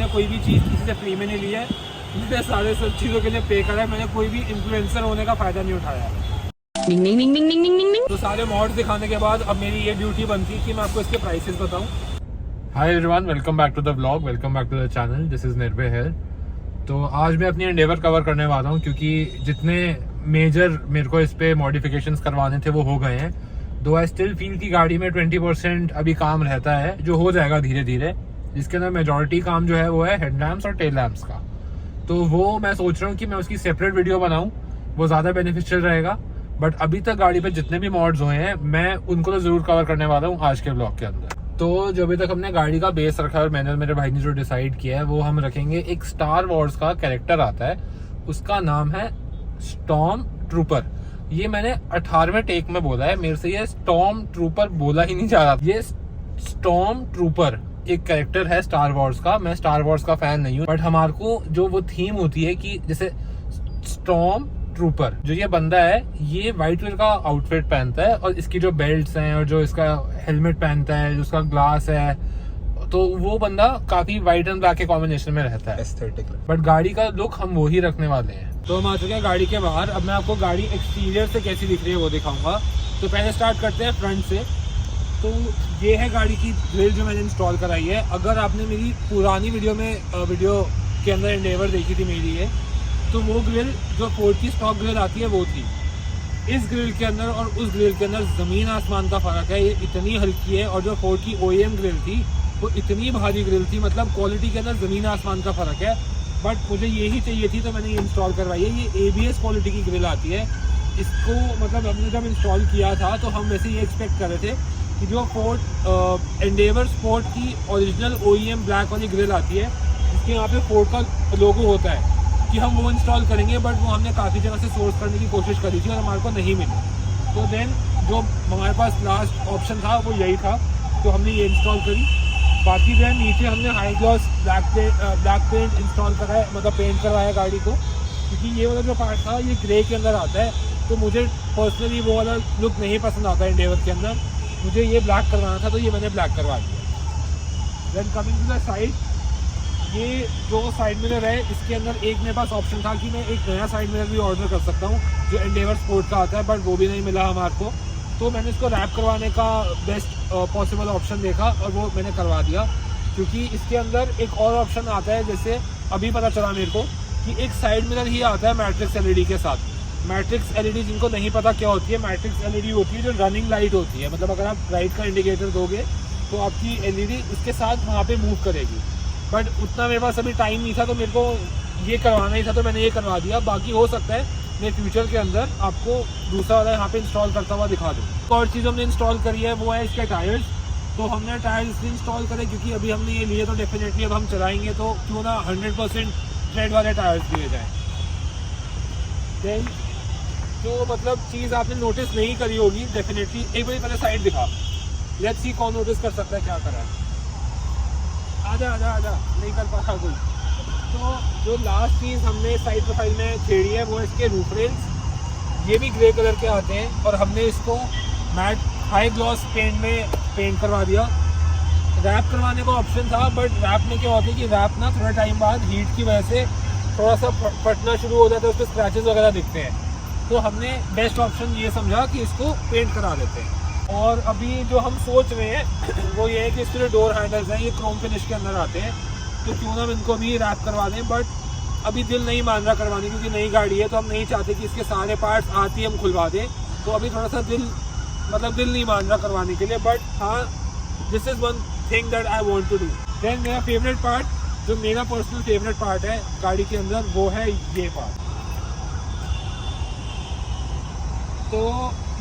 मैंने कोई भी चीज़ किसी से फ्री में नहीं ली है, मैंने सारे सब चीज़ों के लिए पे करा है। मैंने कोई भी इन्फ्लुएंसर होने का फ़ायदा नहीं उठाया है। तो सारे मॉड्स दिखाने के बाद अब मेरी ये ड्यूटी बनती है कि मैं आपको इसके प्राइसेस बताऊं। Hi everyone, welcome back to the vlog, welcome back to the channel. This is Nirbhay here. तो आज मैं अपनी एंडेवर कवर करने वाला हूँ क्योंकि जितने मेजर मेरे को इस पे मॉडिफिकेशंस करवाने थे वो हो गए हैं। दो आई स्टिल फील की गाड़ी में 20% अभी काम रहता है जो हो जाएगा धीरे धीरे, जिसके अंदर मेजॉरिटी काम जो है वो है हेडलैम्प्स और टेल लैम्प्स का। तो वो मैं सोच रहा हूँ कि मैं उसकी सेपरेट वीडियो बनाऊँ, वो ज़्यादा बेनिफिशियल रहेगा। बट अभी तक गाड़ी पे जितने भी मॉड्स हुए हैं मैं उनको तो ज़रूर कवर करने वाला हूँ आज के ब्लॉग के अंदर। तो जो अभी तक हमने गाड़ी का बेस रखा है और मैंने और मेरे भाई ने जो डिसाइड किया है वो हम रखेंगे, एक स्टार वॉर्स का कैरेक्टर आता है, उसका नाम है स्टॉर्म ट्रूपर। ये मैंने 18वें टेक में बोला है, मेरे से ये स्टॉर्म ट्रूपर बोला ही नहीं जा रहा। ये स्टॉर्म ट्रूपर एक कैरेक्टर है स्टार वॉर्स का। मैं स्टार वॉर्स का फैन नहीं हूँ, बट हमारे को जो वो थीम होती है कि जैसे स्टॉर्म ट्रूपर, जो ये बंदा है ये व्हाइट कलर का आउटफिट पहनता है और इसकी जो बेल्ट्स हैं और जो इसका हेलमेट पहनता है, जो उसका ग्लास है, तो वो बंदा काफी व्हाइट एंड ब्लैक के कॉम्बिनेशन में रहता है, एस्थेटिक। बट गाड़ी का लुक हम वो ही रखने वाले हैं। तो हम आ चुके हैं गाड़ी के बाहर। अब मैं आपको गाड़ी एक्सटीरियर से कैसी दिख रही है वो दिखाऊंगा। तो पहले स्टार्ट करते हैं फ्रंट से। तो ये है गाड़ी की ग्रिल जो मैंने इंस्टॉल कराई है। अगर आपने मेरी पुरानी वीडियो के अंदर एंडेवर देखी थी मेरी ये, तो वो ग्रिल जो फोर्ड की स्टॉक ग्रिल आती है वो थी। इस ग्रिल के अंदर और उस ग्रिल के अंदर ज़मीन आसमान का फ़र्क है। ये इतनी हल्की है और जो फोर्ड की OEM ग्रिल थी वो इतनी भारी ग्रिल थी, मतलब क्वालिटी के अंदर ज़मीन आसमान का फ़र्क है। बट मुझे यही चाहिए थी तो मैंने ये इंस्टॉल करवाई है। ये ABS क्वालिटी की ग्रिल आती है। इसको मतलब हमने जब इंस्टॉल किया था तो हम वैसे ये एक्सपेक्ट कर रहे थे कि जो फोर्ड एंडेवर स्पोर्ट की ओरिजिनल OEM ब्लैक वाली ग्रिल आती है, जिसके यहाँ पे फोर्ड का लोगो होता है, कि हम वो इंस्टॉल करेंगे। बट वो हमने काफ़ी जगह से सोर्स करने की कोशिश करी थी और हमारे को नहीं मिली। तो देन जो हमारे पास लास्ट ऑप्शन था वो यही था, तो हमने ये इंस्टॉल करी। बाकी देन नीचे हमने high gloss black paint install कराया, मतलब पेंट करवाया गाड़ी को, क्योंकि ये वाला जो पार्ट था ये ग्रे के अंदर आता है। तो मुझे पर्सनली वो वाला लुक नहीं पसंद आता है एंडेवर के अंदर, मुझे ये ब्लैक करवाना था तो ये मैंने ब्लैक करवा दिया। Then coming to the side, ये जो साइड मिरर है इसके अंदर एक मेरे पास ऑप्शन था कि मैं एक नया साइड मिरर भी ऑर्डर कर सकता हूँ जो एंडेवर स्पोर्ट का आता है, बट वो भी नहीं मिला हमारे को। तो मैंने इसको रैप करवाने का बेस्ट पॉसिबल ऑप्शन देखा और वो मैंने करवा दिया, क्योंकि इसके अंदर एक और ऑप्शन आता है। जैसे अभी पता चला मेरे को कि एक साइड मिरर ही आता है मैट्रिक्स LED के साथ। मैट्रिक्स LED जिनको नहीं पता क्या होती है, मैट्रिक्स LED होती है जो रनिंग लाइट होती है, मतलब अगर आप लाइट का इंडिकेटर दोगे तो आपकी LED उसके साथ वहाँ पे मूव करेगी। बट उतना मेरे पास अभी टाइम नहीं था तो मेरे को ये करवाना ही था, तो मैंने ये करवा दिया। बाकी हो सकता है मैं फ्यूचर के अंदर आपको दूसरा वाला यहाँ पे इंस्टॉल करता हुआ दिखा दूँ। एक और चीज़ हमने इंस्टॉल करी है वो है इसके टायर्स। तो हमने टायर्स इसलिए इंस्टॉल करे क्योंकि अभी हमने ये लिए तो डेफिनेटली अब हम चलाएंगे तो क्यों ना 100% ट्रेड वाले टायर्स दिए जाएँ। देन जो मतलब चीज़ आपने नोटिस नहीं करी होगी डेफिनेटली, एक बार पहले साइड दिखा, लेट्स सी कौन नोटिस कर सकता है क्या करा है। आजा नहीं कर पाता कोई। तो जो लास्ट चीज़ हमने साइड प्रोफाइल में छेड़ी है वो इसके रूफ रेल्स। ये भी ग्रे कलर के आते हैं और हमने इसको मैट हाई ग्लॉस पेंट में पेंट करवा दिया। रैप करवाने का ऑप्शन था, बट रैप में क्या होता है कि रैप ना थोड़ा टाइम बाद हीट की वजह से थोड़ा सा फटना शुरू हो जाता है, उस पर स्क्रैचेस वगैरह दिखते हैं। तो हमने बेस्ट ऑप्शन ये समझा कि इसको पेंट करा देते हैं। और अभी जो हम सोच रहे हैं वो ये है कि इसके जो डोर हैंडल्स हैं ये क्रोम फिनिश के अंदर आते हैं, तो क्यों ना हम इनको भी रैप करवा दें। बट अभी दिल नहीं मान रहा करवाने, क्योंकि नई गाड़ी है तो हम नहीं चाहते कि इसके सारे पार्ट्स आती हम खुलवा दें। तो अभी थोड़ा सा दिल नहीं मान रहा करवाने के लिए। बट हाँ, this is one thing that I want to do. Then मेरा फेवरेट पार्ट, जो मेरा पर्सनल फेवरेट पार्ट है गाड़ी के अंदर, वो है ये पार्ट। तो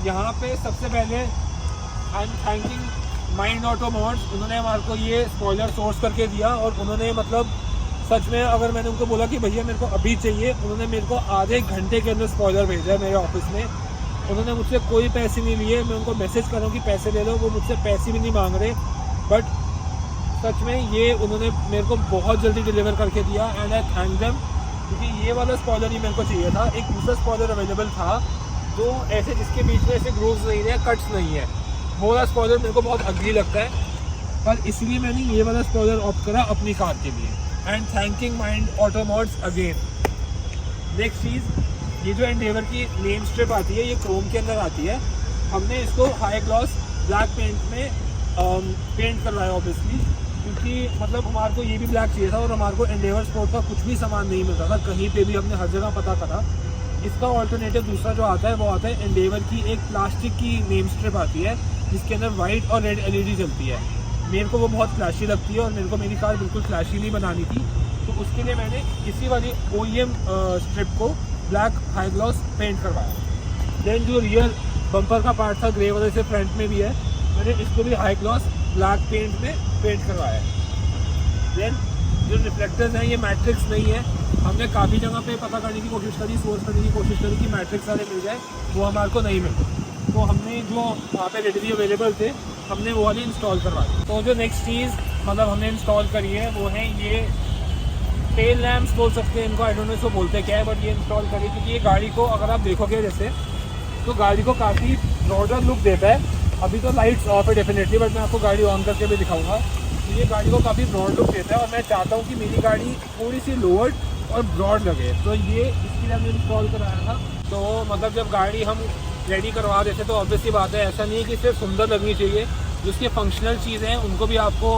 यहाँ पे सबसे पहले I am thanking mind auto mods. उन्होंने हमारे को ये स्पॉइलर सोर्स करके दिया और उन्होंने मतलब सच में अगर मैंने उनको बोला कि भैया मेरे को अभी चाहिए, उन्होंने मेरे को आधे घंटे के अंदर स्पॉइलर भेजा है मेरे ऑफिस में। उन्होंने मुझसे कोई पैसे नहीं लिए। मैं उनको मैसेज कर रहा हूँ कि पैसे ले लो, वो मुझसे पैसे भी नहीं मांग रहे। बट सच में ये उन्होंने मेरे को बहुत जल्दी डिलीवर करके दिया एंड आई थैंक देम, क्योंकि ये वाला स्पॉइलर ही मेरे को चाहिए था। एक दूसरा स्पॉइलर अवेलेबल था जो ऐसे जिसके बीच में ऐसे ग्रूव्स नहीं है, कट्स नहीं है, वो वाला स्पॉइलर मेरे को बहुत अगली लगता है। पर इसलिए मैंने ये वाला स्पॉइलर ऑप्ट करा अपनी कार के लिए। And thanking mind auto mods again. Next चीज़, ये जो एंडेवर की नेम स्ट्रिप आती है ये क्रोम के अंदर आती है। हमने इसको हाई ग्लॉस ब्लैक पेंट में पेंट करवाया ऑब्वियसली, क्योंकि मतलब हमारे को ये भी ब्लैक चाहिए था और हमारे को एंडेवर स्पोर्ट का कुछ भी सामान नहीं मिलता था कहीं पे भी। हमने हर जगह पता करा। इसका ऑल्टरनेटिव दूसरा जो आता है वो आता है एंडेवर की एक प्लास्टिक की नेम स्ट्रिप आती है जिसके अंदर वाइट और रेड LED जलती है। मेरे को वो बहुत फ्लैशी लगती है और मेरे को मेरी कार बिल्कुल फ्लैशी नहीं बनानी थी, तो उसके लिए मैंने इसी वाली OEM स्ट्रिप को ब्लैक हाई ग्लॉस पेंट करवाया। देन जो रियर बम्पर का पार्ट था ग्रे वाले से फ्रंट में भी है, मैंने इसको भी हाई ग्लॉस ब्लैक पेंट में पेंट करवाया है। देन जो रिफ्लेक्टर्स हैं ये मैट्रिक्स नहीं है। हमने काफ़ी जगह पे पता करने की कोशिश करी, सोर्स करने की कोशिश करी कि मैट्रिक्स वाले मिल जाए, वो हमारे को नहीं मिले। तो हमने जो वहाँ पे रेडीली अवेलेबल थे हमने वो वाली इंस्टॉल करवाई। तो जो नेक्स्ट चीज़ मतलब हमने इंस्टॉल करी है वो है ये टेल लैम्प्स बोल सकते हैं इनको, आई डोंट नो इसको बोलते क्या है, बट ये इंस्टॉल करी क्योंकि ये गाड़ी को अगर आप देखोगे जैसे तो गाड़ी को काफ़ी ब्रॉडर लुक देता है। अभी तो लाइट्स ऑफ है डेफिनेटली, बट मैं आपको गाड़ी ऑन करके भी दिखाऊंगा। तो ये गाड़ी को काफ़ी ब्रॉड लुक देता है और मैं चाहता हूँ कि मेरी गाड़ी थोड़ी सी लोअर्ड और ब्रॉड लगे, तो ये इसके लिए हमने इंस्टॉल कराया था। तो मतलब जब गाड़ी हम रेडी करवा देते तो ऑब्वियसली बात है, ऐसा नहीं है कि सिर्फ सुंदर लगनी चाहिए, जो उसकी फंक्शनल चीज़ें हैं उनको भी आपको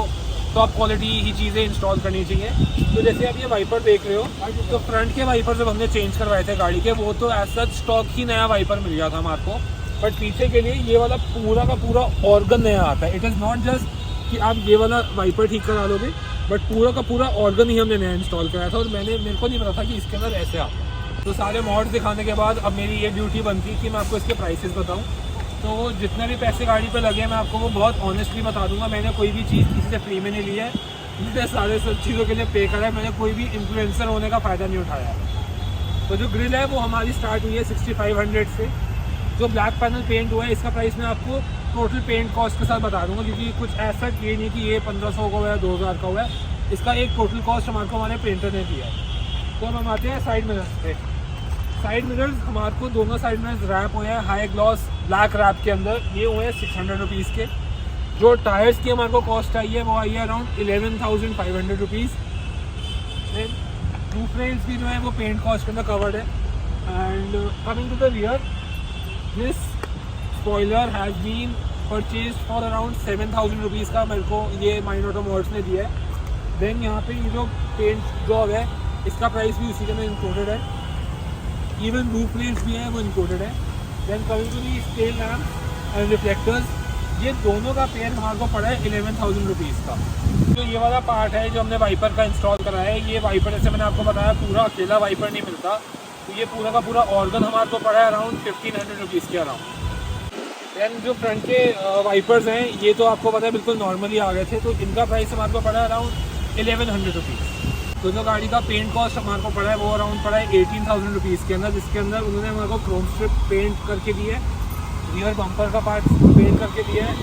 टॉप क्वालिटी ही चीज़ें इंस्टॉल करनी चाहिए। तो जैसे आप ये वाइपर देख रहे हो, तो फ्रंट के वाइपर जब हमने चेंज करवाए थे गाड़ी के, वो तो एज सच स्टॉक ही नया वाइपर मिल गया था हमारे को, बट पीछे के लिए ये वाला पूरा का पूरा ऑर्गन नया आता है। इट इज़ नॉट जस्ट कि आप ये वाला वाइपर ठीक करा लोगे, बट पूरा का पूरा ऑर्गन ही हमने नया इंस्टॉल कराया था और मेरे को नहीं पता था कि इसके अंदर ऐसे आता है। तो सारे मॉड्स दिखाने के बाद अब मेरी ये ड्यूटी बनती है कि मैं आपको इसके प्राइसेस बताऊं। तो जितने भी पैसे गाड़ी पे लगे मैं आपको वो बहुत ऑनेस्टली बता दूंगा। मैंने कोई भी चीज़ किसी से फ्री में नहीं ली है, मुझे सारे सब चीज़ों के लिए पे करा है। मैंने कोई भी इन्फ्लुएंसर होने का फ़ायदा नहीं उठाया। तो जो ग्रिल है वो हमारी स्टार्ट हुई है 6500 से। जो ब्लैक पैनल पेंट हुआ है इसका प्राइस मैं आपको टोटल पेंट कॉस्ट के साथ बता दूंगा, क्योंकि कुछ ऐसा ये नहीं कि ये 1500 का हुआ है 2000 का हुआ है। इसका एक टोटल कॉस्ट हमारे को हमारे पेंटर ने दिया है। तो हम आते हैं साइड मिरर्स पे। साइड मिरर्स हमारे को दोनों साइड मिरर्स रैप हुए हैं हाई ग्लॉस ब्लैक रैप के अंदर। ये हुए हैं 600 रुपीज़ के। जो टायर्स की हमारे को कॉस्ट आई है वो आई है अराउंड 11,500 रुपीज़। रूफ रेल्स भी जो है वो पेंट कॉस्ट के अंदर कवर्ड है। And coming to the rear, this spoiler has been purchase for around 7,000 rupees का मेरे को ये माइंड ऑटो मोड्स ने दिया है। देन यहाँ पे ये जो पेंट जॉब है इसका प्राइस भी उसी के अंदर इंक्लूडेड है। इवन रूफ रेल्स भी है वो इंक्लूडेड है। Then coming to the tail lamp and reflectors, ये दोनों का पेयर हमारे को पड़ा है 11,000 रुपीज़ का। तो ये वाला पार्ट है जो हमने वाइपर का इंस्टॉल करा है। ये वाइपर जैसे मैंने आपको बताया पूरा अकेला वाइपर नहीं मिलता, तो ये पूरा का पूरा ऑर्गन हमारे को पड़ा है अराउंड 1,500 रुपीज़ के अराउंड। दैन जो फ्रंट के वाइपर्स हैं ये तो आपको पता है बिल्कुल नॉर्मली आ गए थे, तो इनका प्राइस हमारे को पड़ा है अराउंड 1,100 रुपीज़। तो जो गाड़ी का पेंट कॉस्ट हमारे को पड़ा है वो अराउंड पड़ा है 18,000 रुपीज़ के अंदर, जिसके अंदर उन्होंने हमारे को क्रोम स्ट्रिप पेंट करके दी है, रियर बम्पर का पार्ट पेंट करके दिया है,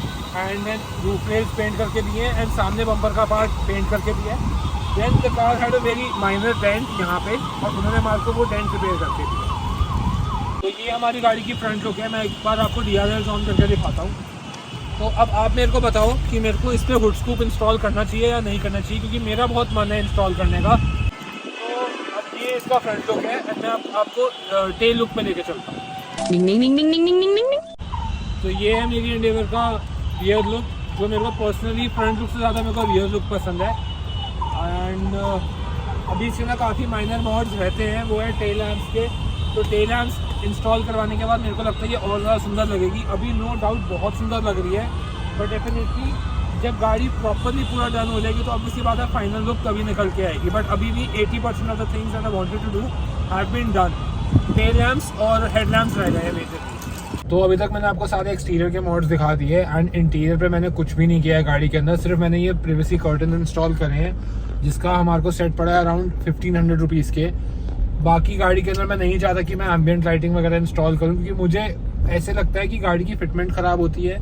and then roof rails paint करके दिए हैं, एंड सामने बम्पर का पार्ट पेंट करके दिया है। Then the car had a very minor dent यहाँ पे, और उन्होंने हमारे को वो डेंट रिपेयर करके दिया। तो ये हमारी गाड़ी की फ्रंट लुक है। मैं एक बार आपको DRLs ऑन करके दिखाता हूँ। तो अब आप मेरे को बताओ कि मेरे को इस पर हुड स्कूप इंस्टॉल करना चाहिए या नहीं करना चाहिए, क्योंकि मेरा बहुत मन है इंस्टॉल करने का। तो अब ये इसका फ्रंट लुक है, एंड मैं आपको टेल लुक में लेके चलता हूँ। तो ये है मेरी एंडेवर का रियर लुक, जो मेरे को पर्सनली फ्रंट लुक से ज़्यादा मेरे को रियर लुक पसंद है। एंड अभी इसके अंदर काफ़ी माइनर मॉड्स रहते हैं, वो है टेल लैम्प्स के। तो टेल लैम्प्स इंस्टॉल करवाने के बाद मेरे को लगता है ये और ज़्यादा सुंदर लगेगी। अभी नो डाउट बहुत सुंदर लग रही है, बट डेफिनेटली जब गाड़ी प्रॉपरली पूरा डन हो जाएगी तो ऑब्वियसली बात है फाइनल लुक तभी निकल के आएगी। बट अभी भी 80% of the things that I wanted to do have been done. Tail lamps और हेड लैम्प्स रह गए हैं मेजरली। तो अभी तक मैंने आपको सारे एक्सटीरियर के मॉड्स दिखा दिए, एंड इंटीरियर पे मैंने कुछ भी नहीं किया है गाड़ी के अंदर। सिर्फ मैंने ये प्रिवेसी कर्टन इंस्टॉल करे हैं, जिसका हमारे को सेट पड़ा है अराउंड 1,500 रुपीज़ के। बाकी गाड़ी के अंदर मैं नहीं चाहता कि मैं एम्बियंट लाइटिंग वगैरह इंस्टॉल करूं, क्योंकि मुझे ऐसे लगता है कि गाड़ी की फिटमेंट ख़राब होती है,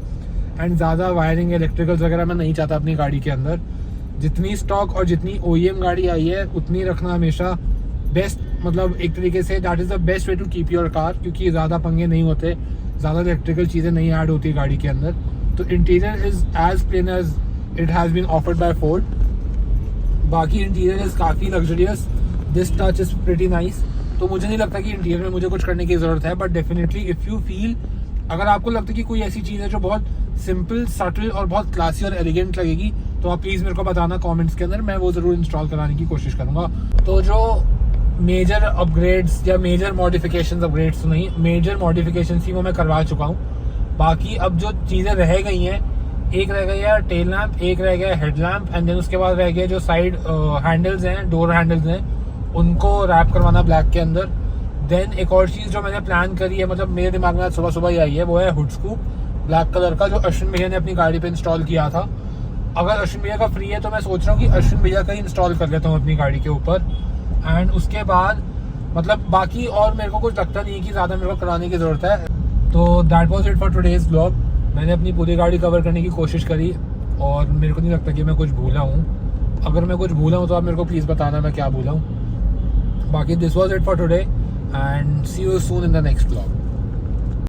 एंड ज़्यादा वायरिंग इलेक्ट्रिकल्स वगैरह मैं नहीं चाहता अपनी गाड़ी के अंदर। जितनी स्टॉक और जितनी OEM गाड़ी आई है उतनी रखना हमेशा बेस्ट, मतलब एक तरीके से that is the best way to keep your car, क्योंकि ज़्यादा पंगे नहीं होते, ज़्यादा इलेक्ट्रिकल चीज़ें नहीं ऐड होती गाड़ी के अंदर। तो interior is as plain as it has been offered by Ford. बाकी इंटीरियर इज़ काफ़ी luxurious, this touch is pretty nice. तो मुझे नहीं लगता कि इंटीरियर में मुझे कुछ करने की ज़रूरत है, but definitely if you feel, अगर आपको लगता है कि कोई ऐसी चीज़ है जो बहुत सिंपल, सटल और बहुत क्लासी और एलिगेंट लगेगी, तो आप प्लीज़ मेरे को बताना कमेंट्स के अंदर, मैं वो ज़रूर इंस्टॉल कराने की कोशिश करूँगा। तो जो मेजर अपग्रेड्स या मेजर मॉडिफिकेशंस, अपग्रेड्स तो नहीं, मेजर मॉडिफिकेशंस ही वो मैं करवा चुका हूँ। बाकी अब जो चीज़ें रह गई हैं, एक रह गया टेल लैम्प, एक रह गया हेडलैम्प, एंड देन उसके बाद रह गया जो साइड हैंडल्स हैं, डोर हैंडल्स हैं, उनको रैप करवाना ब्लैक के अंदर। देन एक और चीज़ जो मैंने प्लान करी है, मतलब मेरे दिमाग में आज सुबह सुबह ही आई है, वो है हुड स्कूप ब्लैक कलर का, जो अश्विन भैया ने अपनी गाड़ी पे इंस्टॉल किया था। अगर अश्विन भैया का फ्री है तो मैं सोच रहा हूँ कि अश्विन भैया का ही इंस्टॉल कर लेता हूँ अपनी गाड़ी के ऊपर। एंड उसके बाद मतलब बाकी और मेरे को कुछ लगता नहीं है कि ज़्यादा मेरे को कराने की ज़रूरत है। तो that was it for today's blog. मैंने अपनी पूरी गाड़ी कवर करने की कोशिश करी और मेरे को नहीं लगता कि मैं कुछ भूला हूँ। अगर मैं कुछ भूला हूँ तो आप मेरे को प्लीज़ बताना मैं क्या भूला हूँ। बाकी this was it for today and see you soon in the next blog.